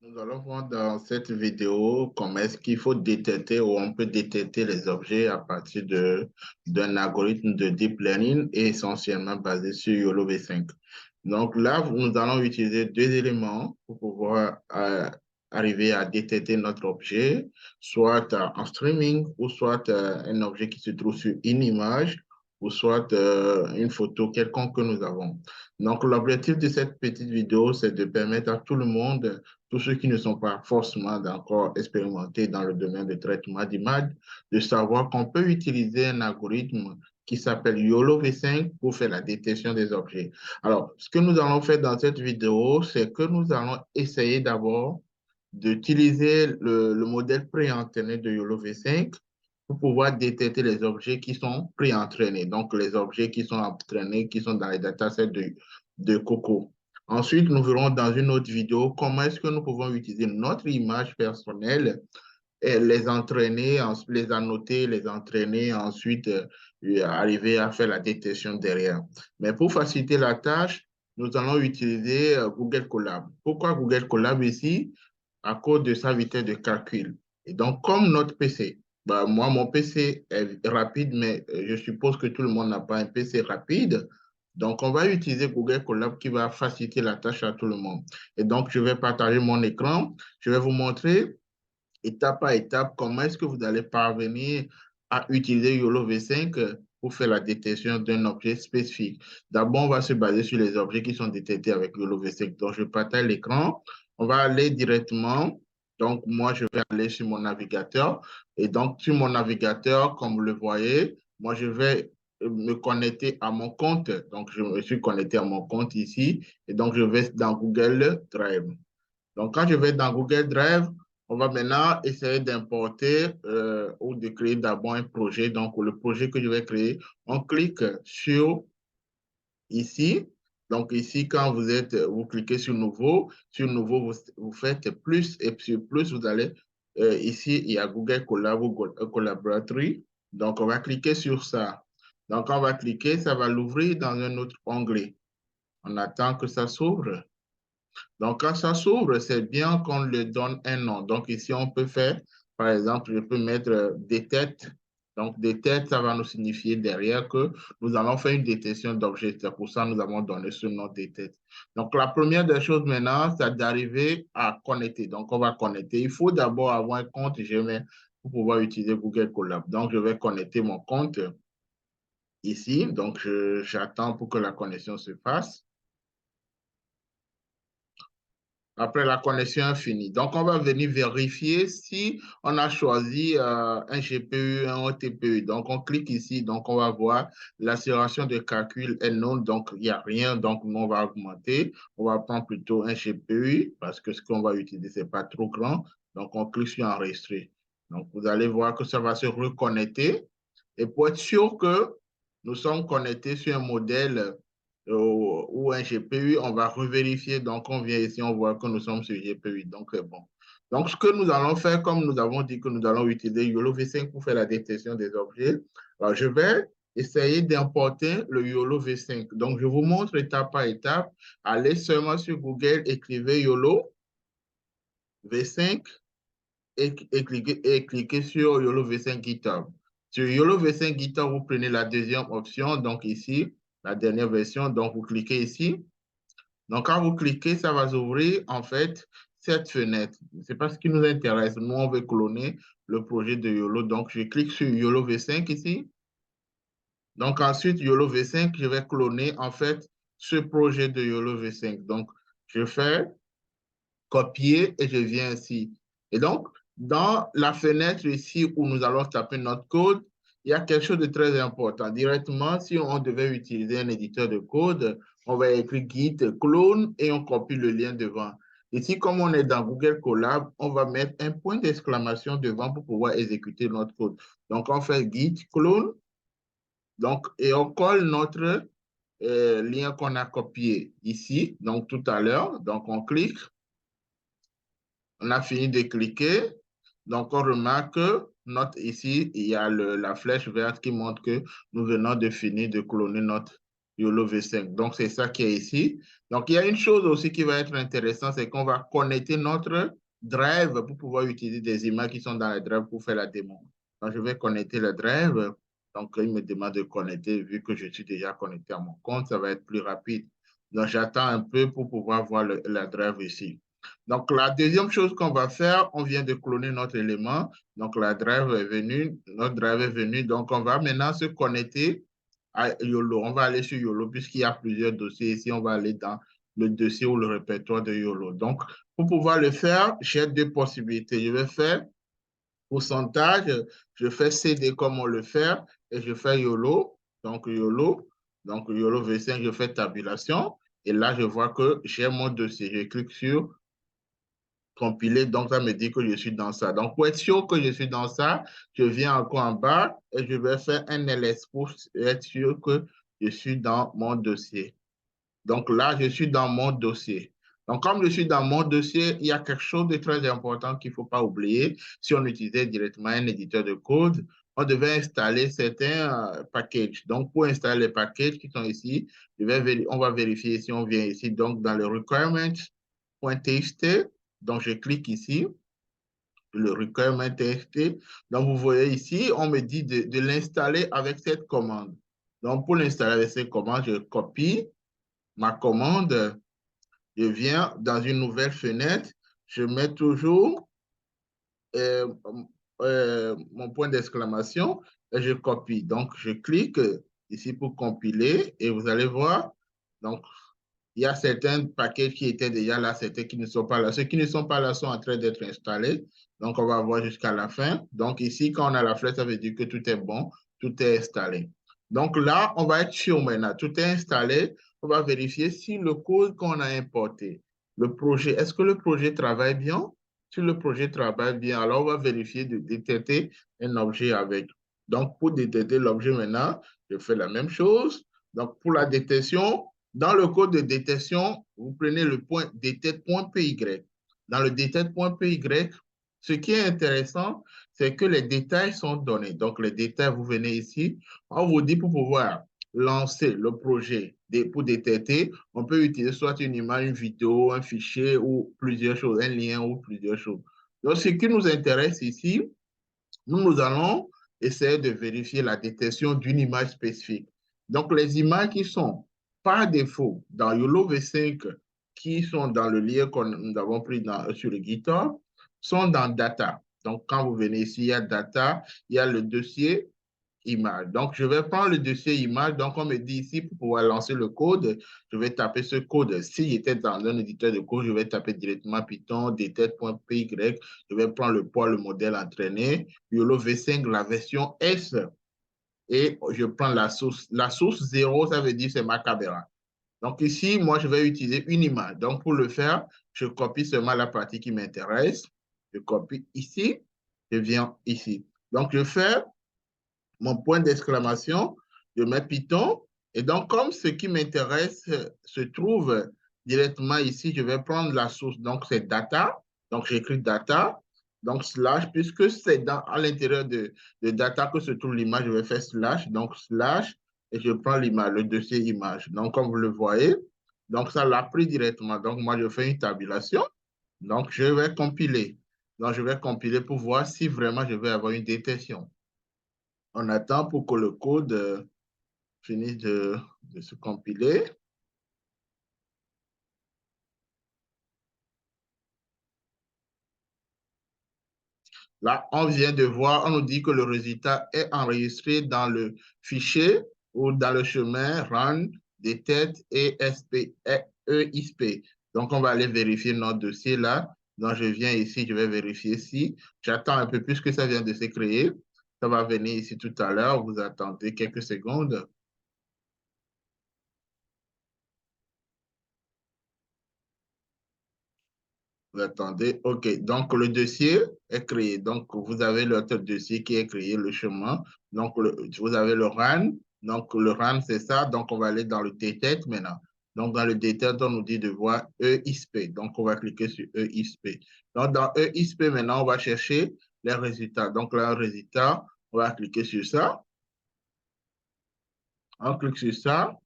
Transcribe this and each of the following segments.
Nous allons voir dans cette vidéo comment est-ce qu'il faut détecter ou on peut détecter les objets à partir d'un algorithme de deep learning et essentiellement basé sur YOLO V5. Donc là, nous allons utiliser deux éléments pour pouvoir arriver à détecter notre objet, soit en streaming ou soit un objet qui se trouve sur une image ou soit une photo quelconque que nous avons. Donc l'objectif de cette petite vidéo, c'est de permettre à tout le monde, tous ceux qui ne sont pas forcément encore expérimentés dans le domaine de traitement d'images, de savoir qu'on peut utiliser un algorithme qui s'appelle YOLO V5 pour faire la détection des objets. Alors, ce que nous allons faire dans cette vidéo, c'est que nous allons essayer d'abord d'utiliser le modèle pré-entraîné de YOLO V5 pour pouvoir détecter les objets qui sont pré-entraînés, donc les objets qui sont entraînés, qui sont dans les datasets de Coco. Ensuite, nous verrons dans une autre vidéo comment est-ce que nous pouvons utiliser notre image personnelle et les entraîner, les annoter, les entraîner, ensuite arriver à faire la détection derrière. Mais pour faciliter la tâche, nous allons utiliser Google Colab. Pourquoi Google Colab ici? À cause de sa vitesse de calcul. Et donc, comme notre PC, bah, moi, mon PC est rapide, mais je suppose que tout le monde n'a pas un PC rapide. Donc, on va utiliser Google Colab qui va faciliter la tâche à tout le monde. Et donc, je vais partager mon écran. Je vais vous montrer étape par étape comment est-ce que vous allez parvenir à utiliser YOLO V5 pour faire la détection d'un objet spécifique. D'abord, on va se baser sur les objets qui sont détectés avec YOLO V5. Donc, je partage l'écran. On va aller directement. Donc, moi, je vais aller sur mon navigateur. Et donc, sur mon navigateur, comme vous le voyez, moi, je vais me connecter à mon compte. Donc, je me suis connecté à mon compte ici. Et donc, je vais dans Google Drive. Donc, quand je vais dans Google Drive, on va maintenant essayer d'importer ou de créer d'abord un projet. Donc, le projet que je vais créer, on clique sur ici. Donc, ici, quand vous cliquez sur Nouveau, vous faites plus et sur plus, vous allez, ici, il y a Google Colab ou Collaboratory. Donc, on va cliquer sur ça. Donc, on va cliquer, ça va l'ouvrir dans un autre onglet. On attend que ça s'ouvre. Donc, quand ça s'ouvre, c'est bien qu'on lui donne un nom. Donc, ici, on peut faire, par exemple, je peux mettre des têtes. Donc, des têtes, ça va nous signifier derrière que nous allons faire une détection d'objets. C'est pour ça que nous avons donné ce nom des têtes. Donc, la première des choses maintenant, c'est d'arriver à connecter. Donc, on va connecter. Il faut d'abord avoir un compte Gmail pour pouvoir utiliser Google Colab. Donc, je vais connecter mon compte ici. Donc, j'attends pour que la connexion se fasse. Après la connexion finie. Donc, on va venir vérifier si on a choisi un GPU, un OTPU. Donc, on clique ici. Donc, on va voir l'accélération de calcul est non. Donc, il n'y a rien. Donc, nous, on va augmenter. On va prendre plutôt un GPU parce que ce qu'on va utiliser, ce n'est pas trop grand. Donc, on clique sur enregistrer. Donc, vous allez voir que ça va se reconnecter. Et pour être sûr que nous sommes connectés sur un modèle ou un GPU, on va revérifier. Donc, on vient ici, on voit que nous sommes sur GPU. Donc, c'est bon. Donc, ce que nous allons faire, comme nous avons dit que nous allons utiliser YOLO V5 pour faire la détection des objets, alors je vais essayer d'importer le YOLO V5. Donc, je vous montre étape par étape. Allez seulement sur Google, écrivez YOLO V5 et cliquez sur YOLO V5 GitHub. Sur YOLO V5 GitHub, vous prenez la deuxième option, donc ici, la dernière version, donc vous cliquez ici. Donc, quand vous cliquez, ça va s'ouvrir, en fait, cette fenêtre. C'est pas ce qui nous intéresse. Nous, on veut cloner le projet de YOLO. Donc, je clique sur YOLO V5 ici. Donc, ensuite, YOLO V5, je vais cloner, en fait, ce projet de YOLO V5. Donc, je fais copier et je viens ici. Et donc, dans la fenêtre ici où nous allons taper notre code, il y a quelque chose de très important. Directement, si on devait utiliser un éditeur de code, on va écrire git clone et on copie le lien devant. Ici, comme on est dans Google Colab, on va mettre un point d'exclamation devant pour pouvoir exécuter notre code. Donc, on fait git clone donc, et on colle notre lien qu'on a copié ici, donc tout à l'heure. Donc, on clique. On a fini de cliquer. Donc, on remarque que ici, il y a la flèche verte qui montre que nous venons de finir de cloner notre YOLO V5. Donc, c'est ça qui est ici. Donc, il y a une chose aussi qui va être intéressante, c'est qu'on va connecter notre drive pour pouvoir utiliser des images qui sont dans le drive pour faire la démo. Donc, je vais connecter le drive. Donc, il me demande de connecter. Vu que je suis déjà connecté à mon compte, ça va être plus rapide. Donc, j'attends un peu pour pouvoir voir la drive ici. Donc, la deuxième chose qu'on va faire, on vient de cloner notre élément. Donc, la drive est venue, notre drive est venue. Donc, on va maintenant se connecter à YOLO. On va aller sur YOLO puisqu'il y a plusieurs dossiers ici. On va aller dans le dossier ou le répertoire de YOLO. Donc, pour pouvoir le faire, j'ai deux possibilités. Je vais faire pourcentage, je fais CD comme on le fait et je fais YOLO. Donc, YOLO V5, je fais tabulation. Et là, je vois que j'ai mon dossier. Je clique sur compiler, donc ça me dit que je suis dans ça. Donc, pour être sûr que je suis dans ça, je viens encore en bas et je vais faire un ls pour être sûr que je suis dans mon dossier. Donc là, je suis dans mon dossier. Donc, comme je suis dans mon dossier, il y a quelque chose de très important qu'il ne faut pas oublier. Si on utilisait directement un éditeur de code, on devait installer certains packages. Donc, pour installer les packages qui sont ici, on va vérifier si on vient ici, donc dans le requirements.txt. Donc, je clique ici, le requirement.txt. Donc, vous voyez ici, on me dit de l'installer avec cette commande. Donc, pour l'installer avec cette commande, je copie ma commande, je viens dans une nouvelle fenêtre, je mets toujours euh, mon point d'exclamation et je copie. Donc, je clique ici pour compiler et vous allez voir, donc, il y a certains paquets qui étaient déjà là, certains qui ne sont pas là. Ceux qui ne sont pas là sont en train d'être installés. Donc, on va voir jusqu'à la fin. Donc, ici, quand on a la flèche, ça veut dire que tout est bon, tout est installé. Donc là, on va être sûr maintenant. Tout est installé. On va vérifier si le code qu'on a importé, le projet, est-ce que le projet travaille bien? Si le projet travaille bien, alors on va vérifier de détecter un objet avec. Donc, pour détecter l'objet maintenant, je fais la même chose. Donc, pour la détection, dans le code de détection, vous prenez le point detect.py. Dans le detect.py, ce qui est intéressant, c'est que les détails sont donnés. Donc, les détails, vous venez ici, on vous dit pour pouvoir lancer le projet pour détecter, on peut utiliser soit une image, une vidéo, un fichier ou plusieurs choses, un lien ou plusieurs choses. Donc, ce qui nous intéresse ici, nous allons essayer de vérifier la détection d'une image spécifique. Donc, les images qui sont par défaut dans YOLO V5, qui sont dans le lien que nous avons pris sur le GitHub, sont dans Data. Donc, quand vous venez ici, il y a Data, il y a le dossier image. Donc, je vais prendre le dossier image. Donc, on me dit ici, pour pouvoir lancer le code, je vais taper ce code. Si j'étais dans un éditeur de code, je vais taper directement Python, detect.py. Je vais prendre le poids, le modèle entraîné, YOLO V5, la version S. Et je prends la source. La source 0, ça veut dire c'est ma caméra. Donc, ici, moi, je vais utiliser une image. Donc, pour le faire, je copie seulement la partie qui m'intéresse. Je copie ici. Je viens ici. Donc, je fais mon point d'exclamation, je mets Python. Et donc, comme ce qui m'intéresse se trouve directement ici, je vais prendre la source. Donc, c'est data. Donc, j'écris data. Donc, slash, puisque c'est à l'intérieur de data que se trouve l'image, je vais faire slash. Donc, slash, et je prends l'image, le dossier image. Donc, comme vous le voyez, donc ça l'a pris directement. Donc, moi, je fais une tabulation. Donc, je vais compiler. Donc, je vais compiler pour voir si vraiment je vais avoir une détection. On attend pour que le code finisse de se compiler. Là, on vient de voir, on nous dit que le résultat est enregistré dans le fichier ou dans le chemin run detect ESP, EISP. Donc, on va aller vérifier notre dossier là. Donc, je viens ici, je vais vérifier si. J'attends un peu plus que ça vient de se créer. Ça va venir ici tout à l'heure. Vous attendez quelques secondes. Vous attendez. OK. Donc, le dossier est créé. Donc, vous avez l'autre dossier qui est créé, le chemin. Donc, vous avez le RAN. Donc, le RAN, c'est ça. Donc, on va aller dans le DTET maintenant. Donc, dans le DTET, on nous dit de voir EISP. Donc, on va cliquer sur EISP. Donc, dans EISP, maintenant, on va chercher les résultats. Donc, là, un résultat, on va cliquer sur ça. On clique sur ça.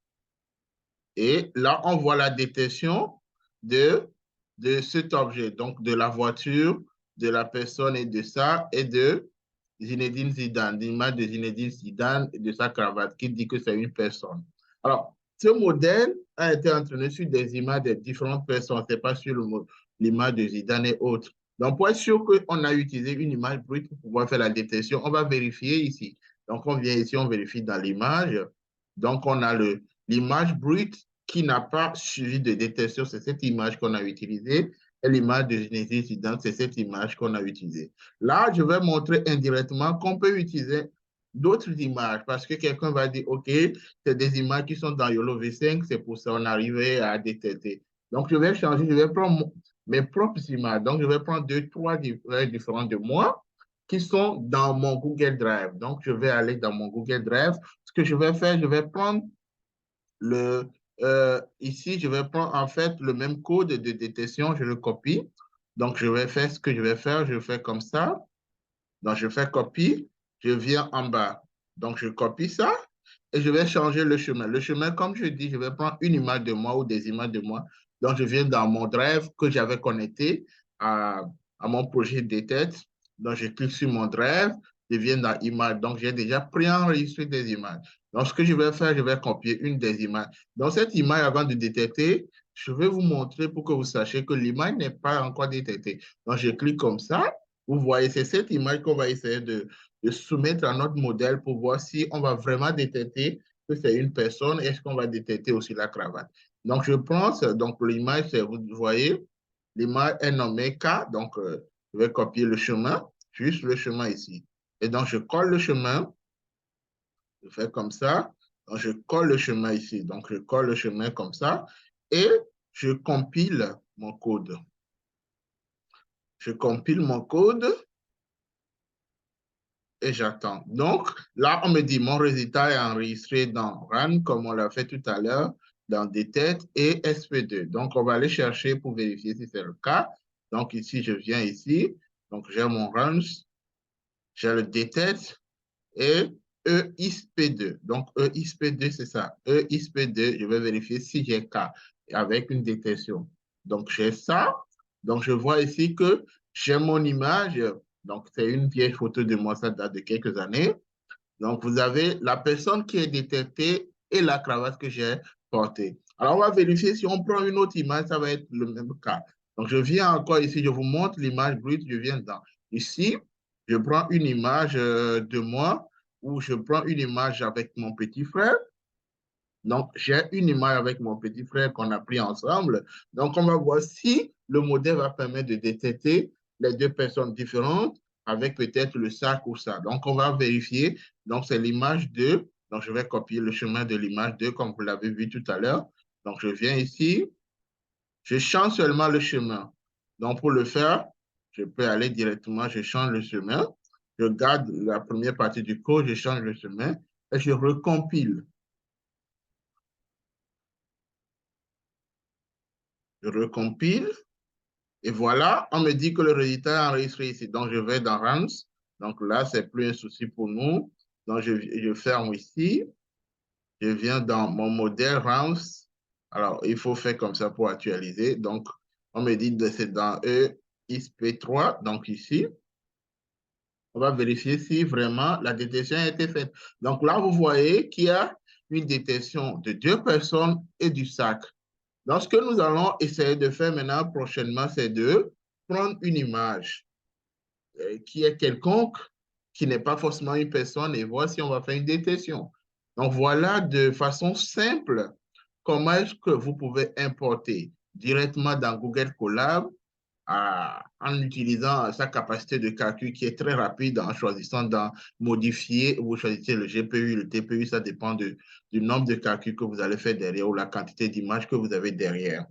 Et là, on voit la détection de cet objet, donc de la voiture, de la personne et de ça, et de Zinedine Zidane, l'image de Zinedine Zidane et de sa cravate qui dit que c'est une personne. Alors, ce modèle a été entraîné sur des images de différentes personnes, ce n'est pas sur l'image de Zidane et autres. Donc, pour être sûr qu'on a utilisé une image brute pour pouvoir faire la détection, on va vérifier ici. Donc, on vient ici, on vérifie dans l'image. Donc, on a l'image brute qui n'a pas suivi de détection, c'est cette image qu'on a utilisée. Et l'image de Genesis Zidane, c'est cette image qu'on a utilisée. Là, je vais montrer indirectement qu'on peut utiliser d'autres images parce que quelqu'un va dire, OK, c'est des images qui sont dans YOLO V5, c'est pour ça qu'on arrivait à détecter. Donc, je vais changer, je vais prendre mes propres images. Donc, je vais prendre deux, trois différentes de moi qui sont dans mon Google Drive. Donc, je vais aller dans mon Google Drive. Ce que je vais faire, je vais prendre ici, je vais prendre en fait le même code de détection, je le copie. Donc, je vais faire ce que je vais faire, je fais comme ça. Donc, je fais copie, je viens en bas. Donc, je copie ça et je vais changer le chemin. Le chemin, comme je dis, je vais prendre une image de moi ou des images de moi. Donc, je viens dans mon drive que j'avais connecté à mon projet de tête. Donc, je clique sur mon drive, je viens dans image. Donc, j'ai déjà préenregistré des images. Donc, ce que je vais faire, je vais copier une des images. Donc, cette image, avant de détecter, je vais vous montrer pour que vous sachiez que l'image n'est pas encore détectée. Donc, je clique comme ça. Vous voyez, c'est cette image qu'on va essayer de soumettre à notre modèle pour voir si on va vraiment détecter que c'est une personne, est-ce qu'on va détecter aussi la cravate. Donc, je prends, donc l'image, vous voyez, l'image est nommée K, donc je vais copier le chemin, juste le chemin ici. Et donc, je colle le chemin, je fais comme ça, donc je colle le chemin ici, donc je colle le chemin comme ça, et je compile mon code. Je compile mon code, et j'attends. Donc, là, on me dit, mon résultat est enregistré dans RAN, comme on l'a fait tout à l'heure, dans DTET et SP2. Donc, on va aller chercher pour vérifier si c'est le cas. Donc, ici, je viens ici. Donc, j'ai mon RAN, j'ai le DTET et EISP2. Donc, EISP2, c'est ça. EISP2, je vais vérifier si j'ai K avec une détection. Donc, j'ai ça. Donc, je vois ici que j'ai mon image. Donc, c'est une vieille photo de moi, ça date de quelques années. Donc, vous avez la personne qui est détectée et la cravate que j'ai portée. Alors, on va vérifier si on prend une autre image, ça va être le même cas. Donc, je viens encore ici, je vous montre l'image brute, je viens dans. Ici, je prends une image de moi ou je prends une image avec mon petit frère. Donc, j'ai une image avec mon petit frère qu'on a pris ensemble. Donc, on va voir si le modèle va permettre de détecter les deux personnes différentes avec peut-être le sac ou ça. Donc, on va vérifier. Donc, c'est l'image 2. Donc, je vais copier le chemin de l'image 2 comme vous l'avez vu tout à l'heure. Donc, je viens ici. Je change seulement le chemin. Donc, pour le faire, je peux aller directement, je change le chemin. Je garde la première partie du code, je change le chemin et je recompile. Je recompile. Et voilà, on me dit que le résultat est enregistré ici. Donc, je vais dans RAMS. Donc là, c'est plus un souci pour nous. Donc, je ferme ici. Je viens dans mon modèle RAMS. Alors, il faut faire comme ça pour actualiser. Donc, on me dit que c'est dans EISP3. Donc, ici, on va vérifier si vraiment la détection a été faite. Donc là, vous voyez qu'il y a une détection de deux personnes et du sac. Donc, ce que nous allons essayer de faire maintenant prochainement, c'est de prendre une image qui est quelconque, qui n'est pas forcément une personne, et voir si on va faire une détection. Donc, voilà de façon simple comment est-ce que vous pouvez importer directement dans Google Colab en utilisant sa capacité de calcul qui est très rapide, en choisissant d'en modifier, vous choisissez le GPU, le TPU, ça dépend du nombre de calculs que vous allez faire derrière ou la quantité d'images que vous avez derrière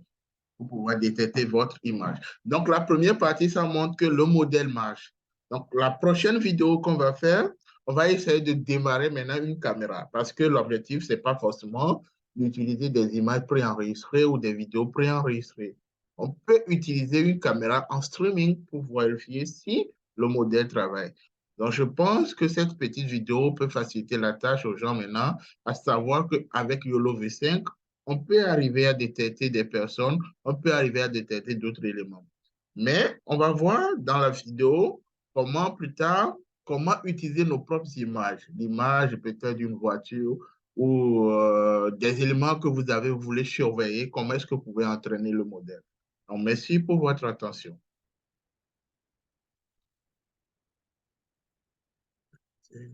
pour pouvoir détecter votre image. Donc, la première partie, ça montre que le modèle marche. Donc, la prochaine vidéo qu'on va faire, on va essayer de démarrer maintenant une caméra parce que l'objectif, ce n'est pas forcément d'utiliser des images préenregistrées ou des vidéos préenregistrées. On peut utiliser une caméra en streaming pour vérifier si le modèle travaille. Donc, je pense que cette petite vidéo peut faciliter la tâche aux gens maintenant, à savoir qu'avec YOLO V5, on peut arriver à détecter des personnes, on peut arriver à détecter d'autres éléments. Mais on va voir dans la vidéo comment plus tard, comment utiliser nos propres images, l'image peut-être d'une voiture ou des éléments que vous avez voulu surveiller, comment est-ce que vous pouvez entraîner le modèle. Donc, merci pour votre attention.